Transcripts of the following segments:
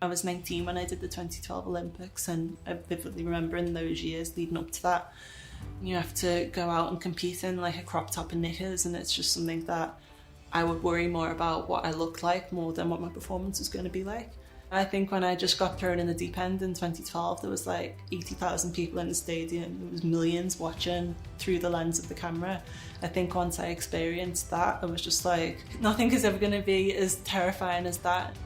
I was 19 when I did the 2012 Olympics, and I vividly remember in those years leading up to that, you have to go out and compete in like a crop top and knickers, and it's just something that I would worry more about what I looked like more than what my performance was going to be like. I think when I just got thrown in the deep end in 2012, there was like 80,000 people in the stadium. There was millions watching through the lens of the camera. I think once I experienced that, I was just like, nothing is ever going to be as terrifying as that.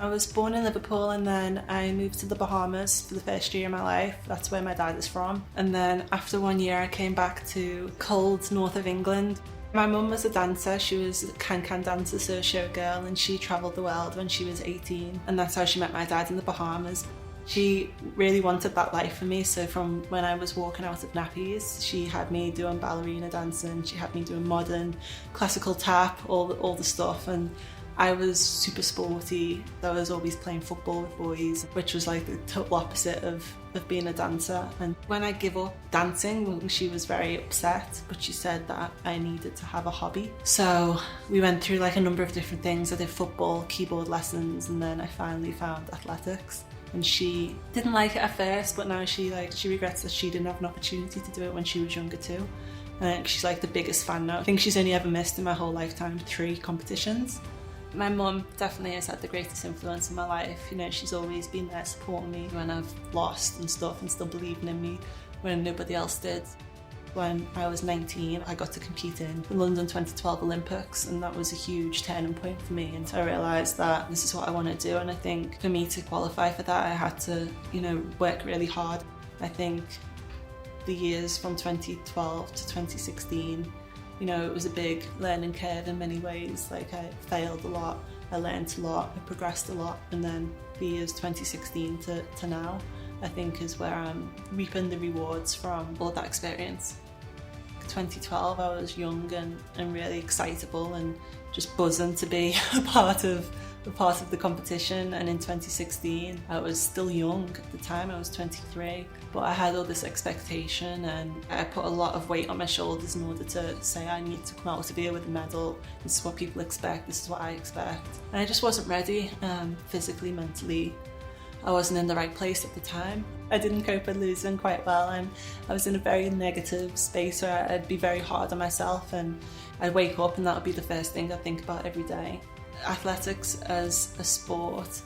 I was born in Liverpool, and then I moved to the Bahamas for the first year of my life. That's where my dad is from. And then after 1 year, I came back to cold north of England. My mum was a dancer. She was a can-can dancer, so a showgirl, and she travelled the world when she was 18. And that's how she met my dad in the Bahamas. She really wanted that life for me, so from when I was walking out of nappies, she had me doing ballerina dancing, she had me doing modern, classical tap, all the stuff. And I was super sporty. I was always playing football with boys, which was like the total opposite of being a dancer. And when I gave up dancing, she was very upset, but she said that I needed to have a hobby. So we went through like a number of different things. I did football, keyboard lessons, and then I finally found athletics. And she didn't like it at first, but now she regrets that she didn't have an opportunity to do it when she was younger too. I think she's like the biggest fan now. I think she's only ever missed in my whole lifetime 3 competitions. My mum definitely has had the greatest influence in my life. You know, she's always been there supporting me when I've lost and stuff, and still believing in me when nobody else did. When I was 19, I got to compete in the London 2012 Olympics, and that was a huge turning point for me. And so I realised that this is what I want to do, and I think for me to qualify for that, I had to, you know, work really hard. I think the years from 2012 to 2016, you know, it was a big learning curve in many ways. Like, I failed a lot, I learned a lot, I progressed a lot, and then the years 2016 to now, I think is where I'm reaping the rewards from all that experience. 2012, I was young and really excitable and just buzzing to be a part of the competition. And in 2016, I was still young at the time, I was 23, but I had all this expectation, and I put a lot of weight on my shoulders in order to say I need to come out of here with a medal. This is what people expect, this is what I expect. And I just wasn't ready, physically, mentally. I wasn't in the right place at the time. I didn't cope with losing quite well, and I was in a very negative space where I'd be very hard on myself, and I'd wake up and that would be the first thing I'd think about every day. Athletics as a sport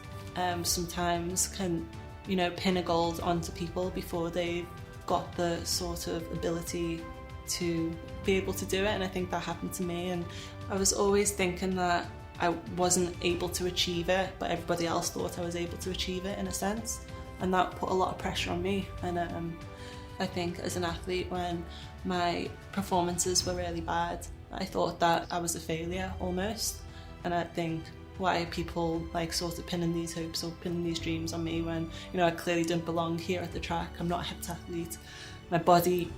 sometimes can, you know, pin a gold onto people before they've got the sort of ability to be able to do it, and I think that happened to me. And I was always thinking that I wasn't able to achieve it, but everybody else thought I was able to achieve it in a sense, and that put a lot of pressure on me. And I think as an athlete, when my performances were really bad, I thought that I was a failure almost. And I think, why are people like sort of pinning these hopes or pinning these dreams on me when, you know, I clearly don't belong here at the track. I'm not a heptathlete. My body,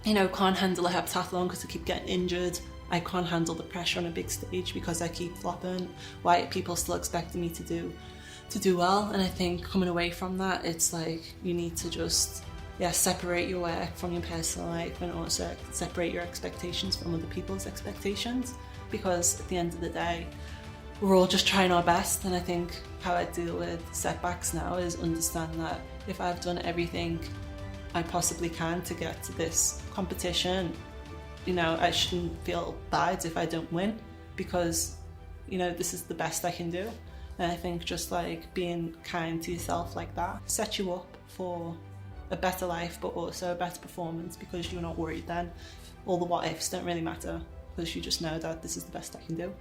you know, can't handle a heptathlon because I keep getting injured. I can't handle the pressure on a big stage because I keep flopping. Why are people still expecting me to do well? And I think coming away from that, it's like you need to just separate your work from your personal life, and also separate your expectations from other people's expectations, because at the end of the day, we're all just trying our best. And I think how I deal with setbacks now is understand that if I've done everything I possibly can to get to this competition, you know, I shouldn't feel bad if I don't win, because, you know, this is the best I can do. And I think just like being kind to yourself like that sets you up for a better life, but also a better performance, because you're not worried then. All the what ifs don't really matter, because you just know that this is the best I can do.